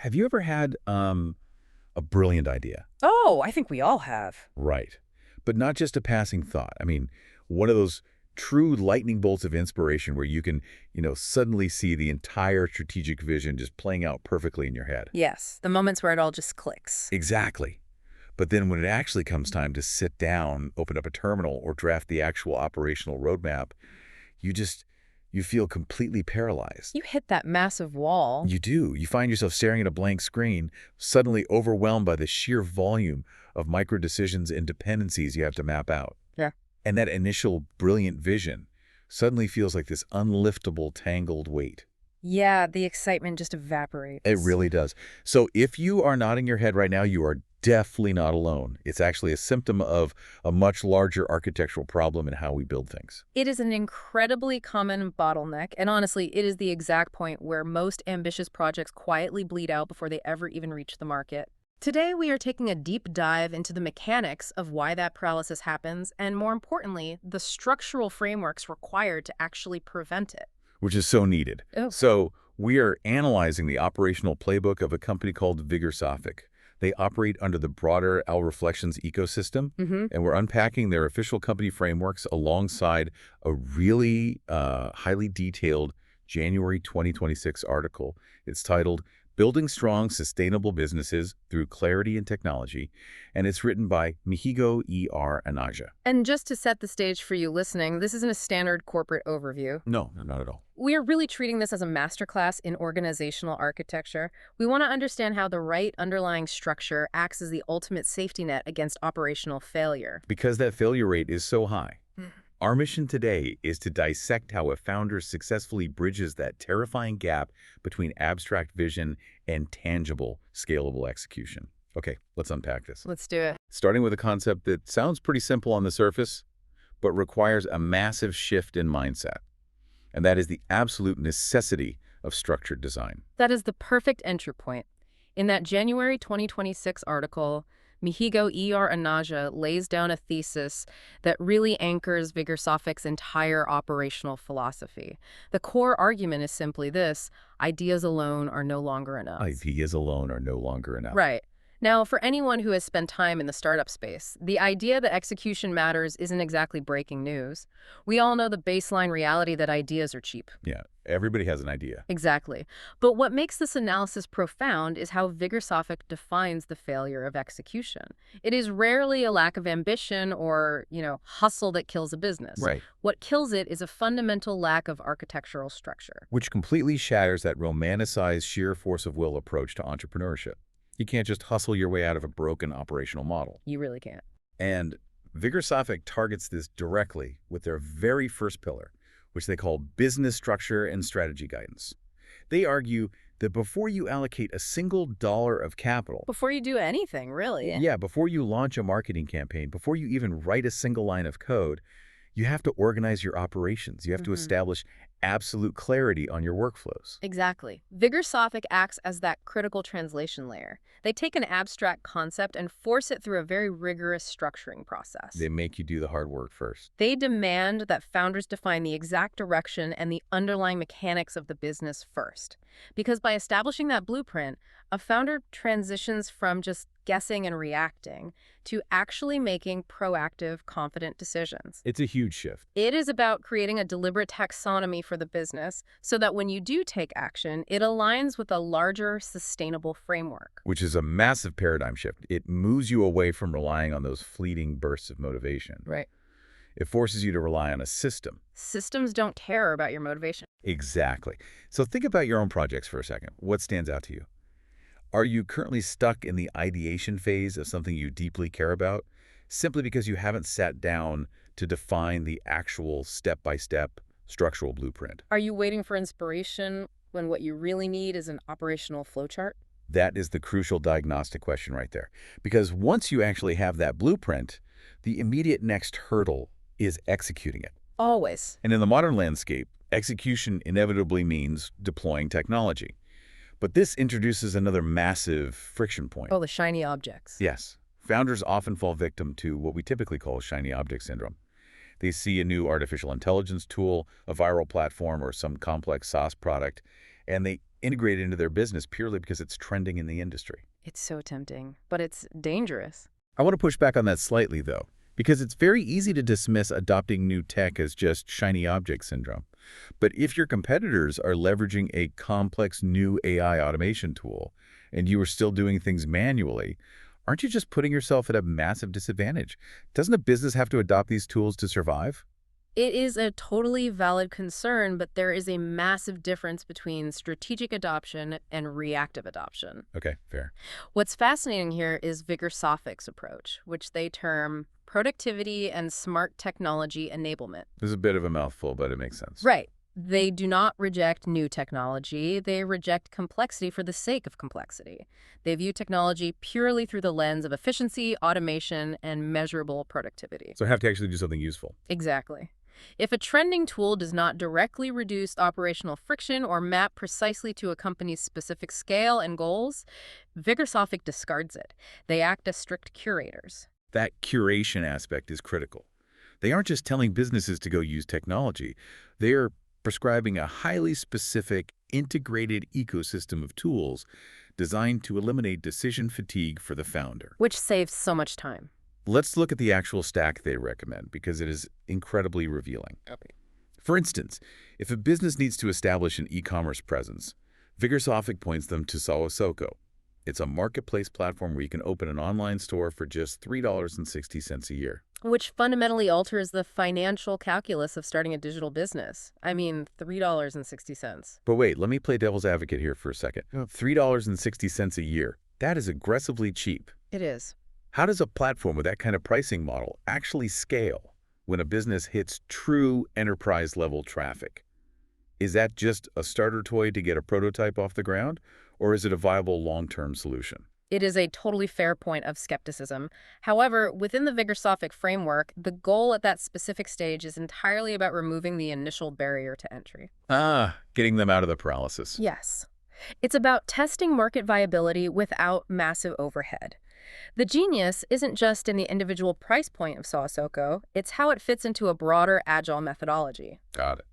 Have you ever had a brilliant idea? Oh, I think we all have. Right. But not just a passing thought. I mean, one of those true lightning bolts of inspiration where you can, suddenly see the entire strategic vision just playing out perfectly in your head. Yes, the moments where it all just clicks. Exactly. But then when it actually comes time to sit down, open up a terminal, or draft the actual operational roadmap, you just, you feel completely paralyzed. You hit that massive wall. You do. You find yourself staring at a blank screen, suddenly overwhelmed by the sheer volume of micro decisions and dependencies you have to map out. Yeah. And that initial brilliant vision suddenly feels like this unliftable, tangled weight. Yeah, the excitement just evaporates. It really does. So if you are nodding your head right now, you are definitely not alone. It's actually a symptom of a much larger architectural problem in how we build things. It is an incredibly common bottleneck, and honestly, it is the exact point where most ambitious projects quietly bleed out before they ever even reach the market. Today, we are taking a deep dive into the mechanics of why that paralysis happens, and more importantly, the structural frameworks required to actually prevent it. Which is so needed. Oh. So we are analyzing the operational playbook of a company called Vigorsophic. They operate under the broader Alreflections ecosystem, and we're unpacking their official company frameworks alongside a really highly detailed January 2026 article. It's titled Building Strong, Sustainable Businesses Through Clarity and Technology, and it's written by Mihigo E.R. Anaja. And just to set the stage for you listening, this isn't a standard corporate overview. No, not at all. We are really treating this as a masterclass in organizational architecture. We want to understand how the right underlying structure acts as the ultimate safety net against operational failure. Because that failure rate is so high. Our mission today is to dissect how a founder successfully bridges that terrifying gap between abstract vision and tangible, scalable execution. Okay, let's unpack this. Let's do it. Starting with a concept that sounds pretty simple on the surface, but requires a massive shift in mindset. And that is the absolute necessity of structured design. That is the perfect entry point. In that January 2026 article, Mihigo E.R. Anaja lays down a thesis that really anchors Vigorsophic's entire operational philosophy. The core argument is simply this: ideas alone are no longer enough. Ideas alone are no longer enough. Right. Now, for anyone who has spent time in the startup space, the idea that execution matters isn't exactly breaking news. We all know the baseline reality that ideas are cheap. Yeah, everybody has an idea. Exactly. But what makes this analysis profound is how Vigorsophic defines the failure of execution. It is rarely a lack of ambition or, hustle that kills a business. Right. What kills it is a fundamental lack of architectural structure. Which completely shatters that romanticized sheer force of will approach to entrepreneurship. You can't just hustle your way out of a broken operational model. You really can't. And Vigorsophic targets this directly with their very first pillar, which they call business structure and strategy guidance. They argue that before you allocate a single dollar of capital, Before you do anything, really. yeah, before you launch a marketing campaign, before you even write a single line of code, you have to organize your operations. You have to establish absolute clarity on your workflows. Exactly. Vigorsophic acts as that critical translation layer. They take an abstract concept and force it through a very rigorous structuring process. They make you do the hard work first. They demand that founders define the exact direction and the underlying mechanics of the business first. Because by establishing that blueprint, a founder transitions from just guessing and reacting to actually making proactive, confident decisions. It's a huge shift. It is about creating a deliberate taxonomy for the business so that when you do take action, it aligns with a larger, sustainable framework. Which is a massive paradigm shift. It moves you away from relying on those fleeting bursts of motivation. Right. It forces you to rely on a system. Systems don't care about your motivation. Exactly. So think about your own projects for a second. What stands out to you? Are you currently stuck in the ideation phase of something you deeply care about, simply because you haven't sat down to define the actual step-by-step structural blueprint? Are you waiting for inspiration when what you really need is an operational flowchart? That is the crucial diagnostic question right there. Because once you actually have that blueprint, the immediate next hurdle is executing it. Always. And in the modern landscape, execution inevitably means deploying technology. But this introduces another massive friction point. Oh, the shiny objects. Yes. Founders often fall victim to what we typically call shiny object syndrome. They see a new artificial intelligence tool, a viral platform, or some complex SaaS product, and they integrate it into their business purely because it's trending in the industry. It's so tempting, but it's dangerous. I want to push back on that slightly, though, because it's very easy to dismiss adopting new tech as just shiny object syndrome. But if your competitors are leveraging a complex new AI automation tool and you are still doing things manually, aren't you just putting yourself at a massive disadvantage? Doesn't a business have to adopt these tools to survive? It is a totally valid concern, but there is a massive difference between strategic adoption and reactive adoption. Okay, fair. What's fascinating here is Vigorsophic's approach, which they term productivity and smart technology enablement. This is a bit of a mouthful, but it makes sense. Right. They do not reject new technology. They reject complexity for the sake of complexity. They view technology purely through the lens of efficiency, automation, and measurable productivity. So I have to actually do something useful. Exactly. If a trending tool does not directly reduce operational friction or map precisely to a company's specific scale and goals, Vigorsophic discards it. They act as strict curators. That curation aspect is critical. They aren't just telling businesses to go use technology. They are prescribing a highly specific, integrated ecosystem of tools designed to eliminate decision fatigue for the founder. Which saves so much time. Let's look at the actual stack they recommend because it is incredibly revealing. Okay. For instance, if a business needs to establish an e-commerce presence, Vigorsophic points them to Sawasoko. It's a marketplace platform where you can open an online store for just $3.60 a year. Which fundamentally alters the financial calculus of starting a digital business. I mean, $3.60. But wait, let me play devil's advocate here for a second. $3.60 a year. That is aggressively cheap. It is. How does a platform with that kind of pricing model actually scale when a business hits true enterprise-level traffic? Is that just a starter toy to get a prototype off the ground, or is it a viable long-term solution? It is a totally fair point of skepticism. However, within the Vigorsophic framework, the goal at that specific stage is entirely about removing the initial barrier to entry. Getting them out of the paralysis. Yes. It's about testing market viability without massive overhead. The genius isn't just in the individual price point of Sawasoko, it's how it fits into a broader agile methodology. Got it.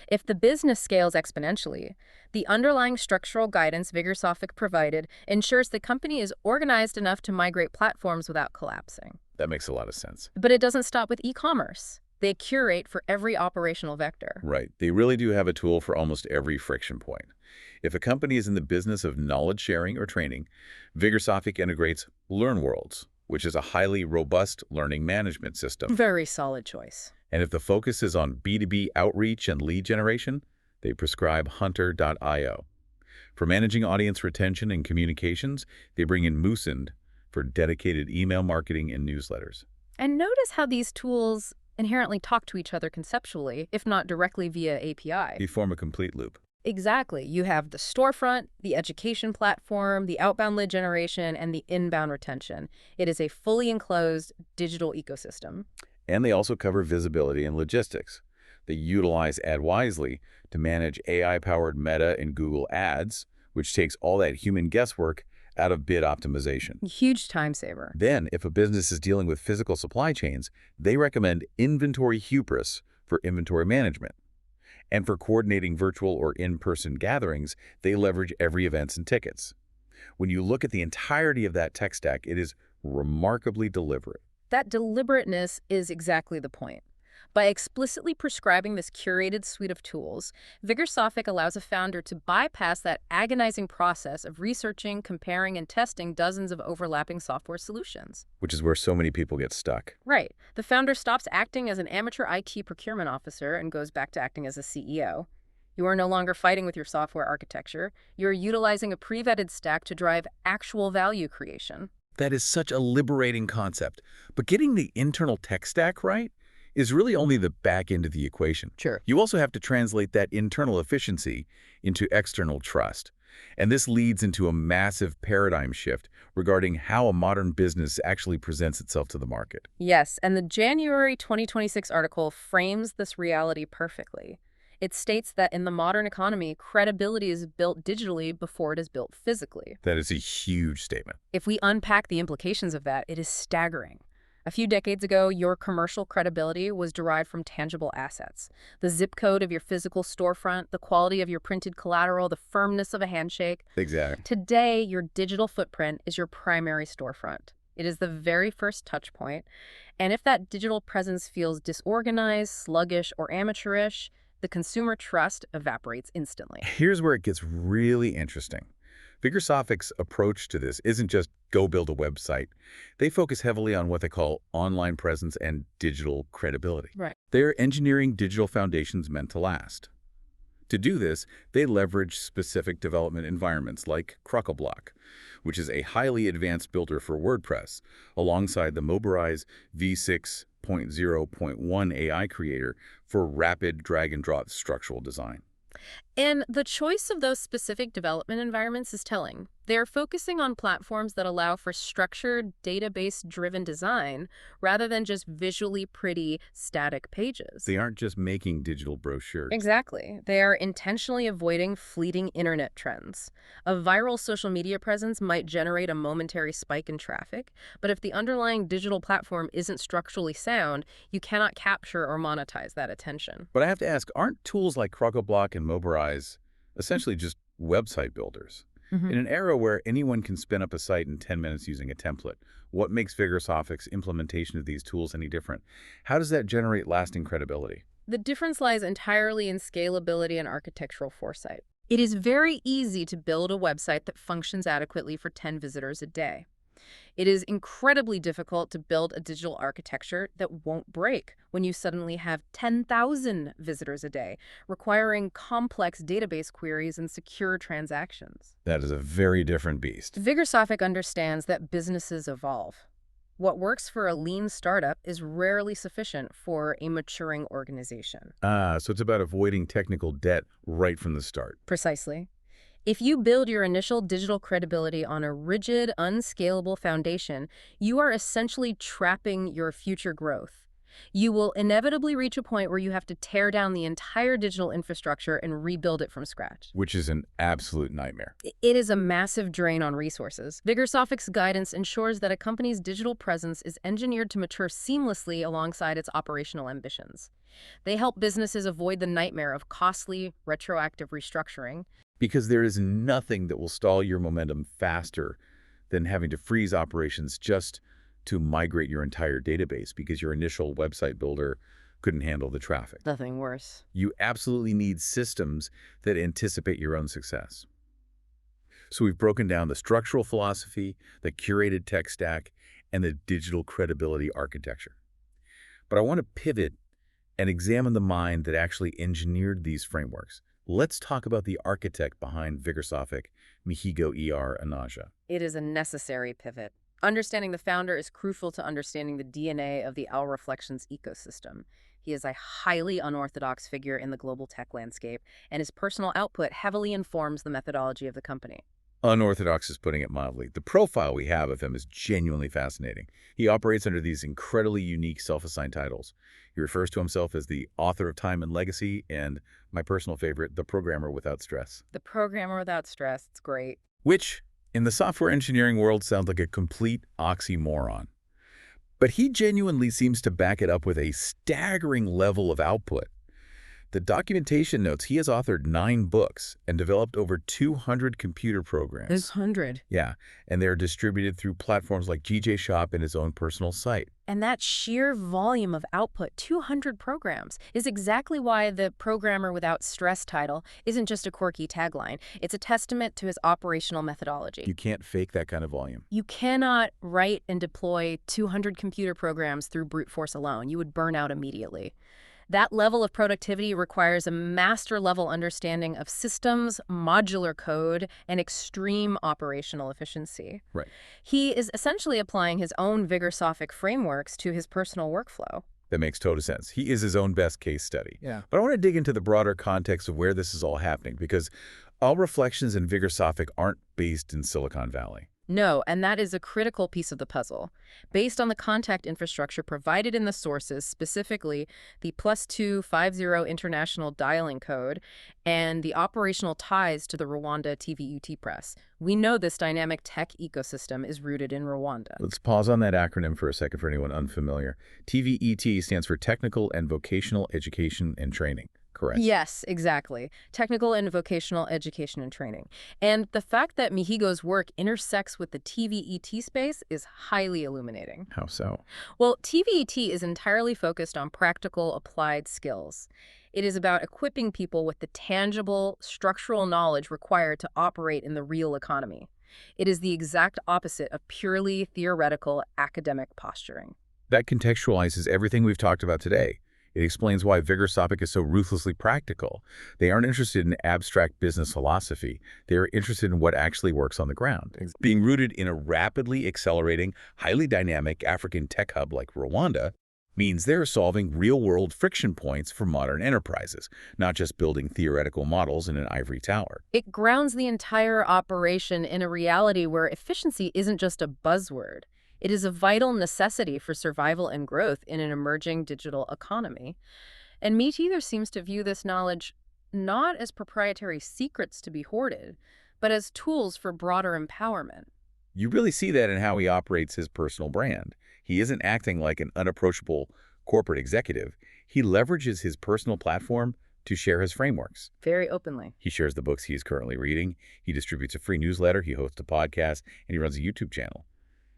If the business scales exponentially, the underlying structural guidance Vigorsophic provided ensures the company is organized enough to migrate platforms without collapsing. That makes a lot of sense. But it doesn't stop with e-commerce. They curate for every operational vector. Right. They really do have a tool for almost every friction point. If a company is in the business of knowledge sharing or training, Vigorsophic integrates LearnWorlds, which is a highly robust learning management system. Very solid choice. And if the focus is on B2B outreach and lead generation, they prescribe Hunter.io. For managing audience retention and communications, they bring in Moosend for dedicated email marketing and newsletters. And notice how these tools inherently talk to each other conceptually, if not directly via API. They form a complete loop. Exactly. You have the storefront, the education platform, the outbound lead generation, and the inbound retention. It is a fully enclosed digital ecosystem. And they also cover visibility and logistics. They utilize AdWisely to manage AI-powered Meta and Google Ads, which takes all that human guesswork out of bid optimization. Huge time saver. Then, if a business is dealing with physical supply chains, they recommend Inventory Hubris for inventory management. And for coordinating virtual or in-person gatherings, they leverage Every Events and Tickets. When you look at the entirety of that tech stack, it is remarkably deliberate. That deliberateness is exactly the point. By explicitly prescribing this curated suite of tools, Vigorsophic allows a founder to bypass that agonizing process of researching, comparing, and testing dozens of overlapping software solutions. Which is where so many people get stuck. Right. The founder stops acting as an amateur IT procurement officer and goes back to acting as a CEO. You are no longer fighting with your software architecture. You are utilizing a pre-vetted stack to drive actual value creation. That is such a liberating concept. But getting the internal tech stack right is really only the back end of the equation. Sure. You also have to translate that internal efficiency into external trust. And this leads into a massive paradigm shift regarding how a modern business actually presents itself to the market. Yes, and the January 2026 article frames this reality perfectly. It states that in the modern economy, credibility is built digitally before it is built physically. That is a huge statement. If we unpack the implications of that, it is staggering. A few decades ago, your commercial credibility was derived from tangible assets. The zip code of your physical storefront, the quality of your printed collateral, the firmness of a handshake. Exactly. Today, your digital footprint is your primary storefront. It is the very first touch point. And if that digital presence feels disorganized, sluggish, or amateurish, the consumer trust evaporates instantly. Here's where it gets really interesting. Vigorsopic's approach to this isn't just go build a website. They focus heavily on what they call online presence and digital credibility. Right. They're engineering digital foundations meant to last. To do this, they leverage specific development environments like Crockablock, which is a highly advanced builder for WordPress, alongside the Mobilize v6.0.1 AI creator for rapid drag-and-drop structural design. And the choice of those specific development environments is telling. They're focusing on platforms that allow for structured, database-driven design rather than just visually pretty, static pages. They aren't just making digital brochures. Exactly. They are intentionally avoiding fleeting internet trends. A viral social media presence might generate a momentary spike in traffic, but if the underlying digital platform isn't structurally sound, you cannot capture or monetize that attention. But I have to ask, aren't tools like Crockablock and Mobilize essentially just website builders? In an era where anyone can spin up a site in 10 minutes using a template, what makes Vigorsopic's implementation of these tools any different? How does that generate lasting credibility? The difference lies entirely in scalability and architectural foresight. It is very easy to build a website that functions adequately for 10 visitors a day. It is incredibly difficult to build a digital architecture that won't break when you suddenly have 10,000 visitors a day, requiring complex database queries and secure transactions. That is a very different beast. Vigorsophic understands that businesses evolve. What works for a lean startup is rarely sufficient for a maturing organization. So it's about avoiding technical debt right from the start. Precisely. If you build your initial digital credibility on a rigid, unscalable foundation, you are essentially trapping your future growth. You will inevitably reach a point where you have to tear down the entire digital infrastructure and rebuild it from scratch. Which is an absolute nightmare. It is a massive drain on resources. Vigorsophic's guidance ensures that a company's digital presence is engineered to mature seamlessly alongside its operational ambitions. They help businesses avoid the nightmare of costly, retroactive restructuring. Because there is nothing that will stall your momentum faster than having to freeze operations just to migrate your entire database because your initial website builder couldn't handle the traffic. Nothing worse. You absolutely need systems that anticipate your own success. So we've broken down the structural philosophy, the curated tech stack, and the digital credibility architecture. But I want to pivot and examine the mind that actually engineered these frameworks. Let's talk about the architect behind Vigorsophic, Mihigo E.R. Anaja. It is a necessary pivot. Understanding the founder is crucial to understanding the DNA of the Alreflections ecosystem. He is a highly unorthodox figure in the global tech landscape, and his personal output heavily informs the methodology of the company. Unorthodox is putting it mildly. The profile we have of him is genuinely fascinating. He operates under these incredibly unique self-assigned titles. He refers to himself as the author of Time and Legacy and, my personal favorite, the programmer without stress. The programmer without stress, it's great. Which, in the software engineering world, sounds like a complete oxymoron. But he genuinely seems to back it up with a staggering level of output. The documentation notes he has authored 9 books and developed over 200 computer programs. There's 100. Yeah, and they're distributed through platforms like GJ Shop and his own personal site. And that sheer volume of output, 200 programs, is exactly why the Programmer Without Stress title isn't just a quirky tagline. It's a testament to his operational methodology. You can't fake that kind of volume. You cannot write and deploy 200 computer programs through brute force alone. You would burn out immediately. That level of productivity requires a master-level understanding of systems, modular code, and extreme operational efficiency. Right. He is essentially applying his own Vigorsophic frameworks to his personal workflow. That makes total sense. He is his own best case study. Yeah. But I want to dig into the broader context of where this is all happening, because Alreflections and Vigorsophic aren't based in Silicon Valley. No, and that is a critical piece of the puzzle. Based on the contact infrastructure provided in the sources, specifically the +250 international dialing code and the operational ties to the Rwanda TVET press, we know this dynamic tech ecosystem is rooted in Rwanda. Let's pause on that acronym for a second for anyone unfamiliar. TVET stands for Technical and Vocational Education and Training, correct? Yes, exactly. Technical and vocational education and training. And the fact that Mihigo's work intersects with the TVET space is highly illuminating. How so? Well, TVET is entirely focused on practical applied skills. It is about equipping people with the tangible, structural knowledge required to operate in the real economy. It is the exact opposite of purely theoretical academic posturing. That contextualizes everything we've talked about today. It explains why Vigorsophic is so ruthlessly practical. They aren't interested in abstract business philosophy. They are interested in what actually works on the ground. Being rooted in a rapidly accelerating, highly dynamic African tech hub like Rwanda means they're solving real-world friction points for modern enterprises, not just building theoretical models in an ivory tower. It grounds the entire operation in a reality where efficiency isn't just a buzzword. It is a vital necessity for survival and growth in an emerging digital economy. And Meet Either seems to view this knowledge not as proprietary secrets to be hoarded, but as tools for broader empowerment. You really see that in how he operates his personal brand. He isn't acting like an unapproachable corporate executive. He leverages his personal platform to share his frameworks. Very openly. He shares the books he is currently reading. He distributes a free newsletter. He hosts a podcast, and he runs a YouTube channel.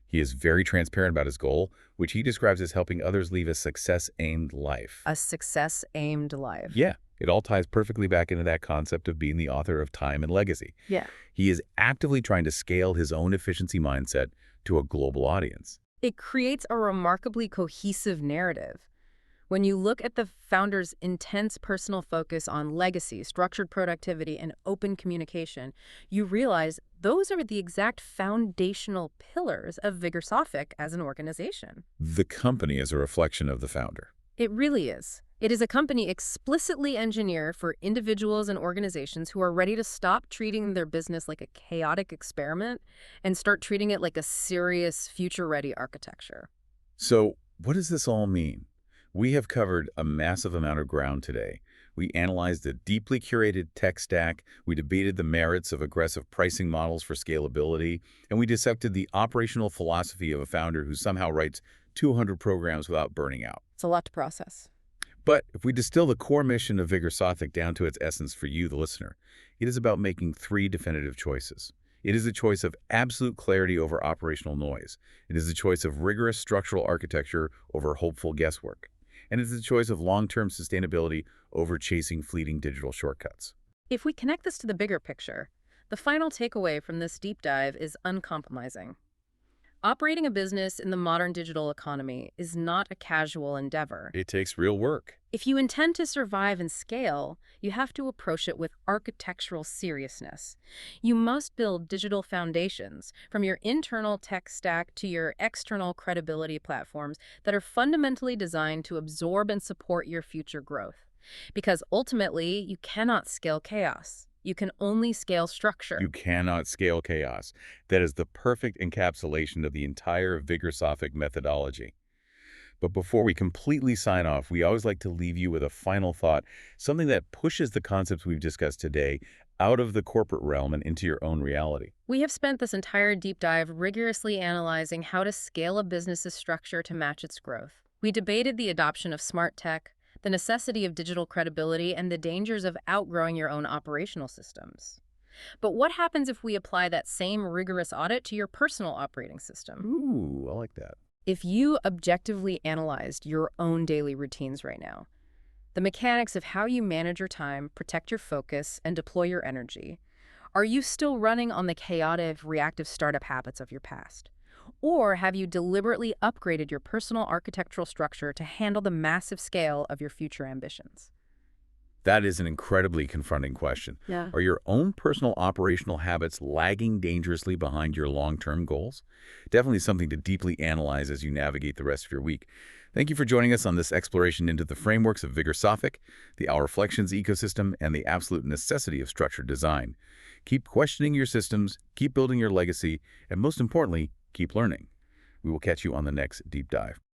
He is very transparent about his goal, which he describes as helping others lead a success-aimed life. A success-aimed life. Yeah, it all ties perfectly back into that concept of being the author of Time and Legacy. Yeah. He is actively trying to scale his own efficiency mindset to a global audience. It creates a remarkably cohesive narrative. When you look at the founder's intense personal focus on legacy, structured productivity, and open communication, you realize those are the exact foundational pillars of Vigorsophic as an organization. The company is a reflection of the founder. It really is. It is a company explicitly engineered for individuals and organizations who are ready to stop treating their business like a chaotic experiment and start treating it like a serious, future-ready architecture. So, what does this all mean? We have covered a massive amount of ground today. We analyzed a deeply curated tech stack, we debated the merits of aggressive pricing models for scalability, and we dissected the operational philosophy of a founder who somehow writes 200 programs without burning out. It's a lot to process. But if we distill the core mission of Vigorsophic down to its essence for you, the listener, it is about making 3 definitive choices. It is a choice of absolute clarity over operational noise. It is a choice of rigorous structural architecture over hopeful guesswork. And it's a choice of long-term sustainability over chasing fleeting digital shortcuts. If we connect this to the bigger picture, the final takeaway from this deep dive is uncompromising. Operating a business in the modern digital economy is not a casual endeavor. It takes real work. If you intend to survive and scale, you have to approach it with architectural seriousness. You must build digital foundations, from your internal tech stack to your external credibility platforms, that are fundamentally designed to absorb and support your future growth. Because ultimately, you cannot scale chaos. You can only scale structure. You cannot scale chaos. That is the perfect encapsulation of the entire Vigorsophic methodology. But before we completely sign off, we always like to leave you with a final thought, something that pushes the concepts we've discussed today out of the corporate realm and into your own reality. We have spent this entire deep dive rigorously analyzing how to scale a business's structure to match its growth. We debated the adoption of smart tech, the necessity of digital credibility, and the dangers of outgrowing your own operational systems. But what happens if we apply that same rigorous audit to your personal operating system? Ooh, I like that. If you objectively analyzed your own daily routines right now, the mechanics of how you manage your time, protect your focus, and deploy your energy, are you still running on the chaotic, reactive startup habits of your past? Or have you deliberately upgraded your personal architectural structure to handle the massive scale of your future ambitions? That is an incredibly confronting question. Yeah. Are your own personal operational habits lagging dangerously behind your long-term goals? Definitely something to deeply analyze as you navigate the rest of your week. Thank you for joining us on this exploration into the frameworks of Vigorsophic, the Alreflections ecosystem, and the absolute necessity of structured design. Keep questioning your systems, keep building your legacy, and most importantly, keep learning. We will catch you on the next deep dive.